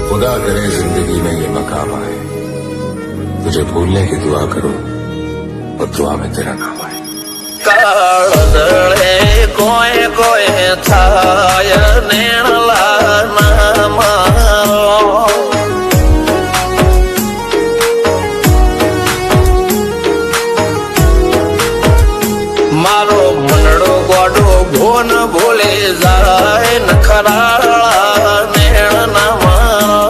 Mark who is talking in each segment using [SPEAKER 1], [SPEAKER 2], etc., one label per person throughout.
[SPEAKER 1] खुदा करे जिंदगी में ये मकाम आए, तुझे भूलने की दुआ करो और दुआ में तेरा नाम आए।
[SPEAKER 2] કાળદળે કોઈ કોઈ થાય નેણલા ના મારો મારો મનડો ગોડો ભોન ભૂલે જાય નખરાળા નેણ ના મારો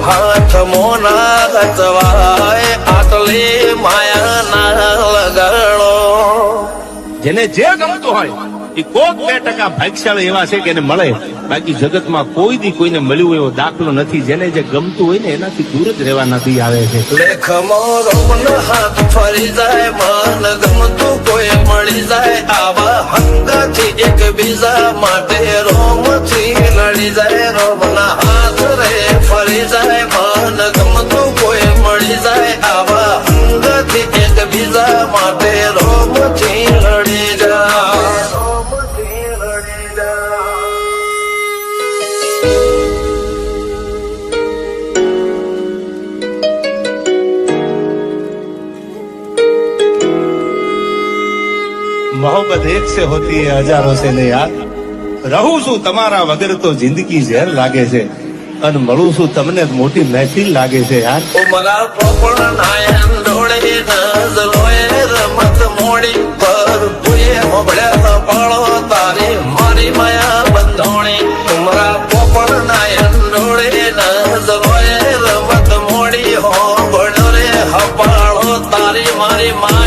[SPEAKER 2] હાથ મોના ગતવાય આટલે માયા ના લગાડો।
[SPEAKER 3] જેને જે ગમતું હોય એ કોક 2% ભાગ્યશાળી એવા છે કે એને મળે, બાકી જગતમાં કોઈ દી કોઈને મળ્યું એવો દાખલો નથી। જેને જે ગમતું હોય ને એનાથી દૂર જ રહેવા નથી આવે છે।
[SPEAKER 2] લેખમો રોમન હાથ ફરી જાય, મન ગમતું કોઈ મળી જાય, આવા હંગાથી એકબીજા માટે રોમથી લડી જાય। રોમના હાથ રે ફરી જાય, મન ગમતું કોઈ મળી જાય, આવા હંગાથી એકબીજા માટે રોમથી લડી જાય।
[SPEAKER 3] मोहब्बत एक से होती है हजारों से नहीं यार। रहूं છું તમારા વગર તો જિંદગી ઝેર લાગે છે, અને મળું છું તમને મોટી મહેફિલ લાગે છે યાર।
[SPEAKER 2] ઉમરા પોપણ નાયન ડોળે નજરોએ રમત મોડી પર પુએ મોબળ્યા પાળો તારી મારી માયા બંધોણી। ઉમરા પોપણ નાયન ડોળે નજરોએ રમત મોડી હો બળો રે હપાળો તારી મારી માયા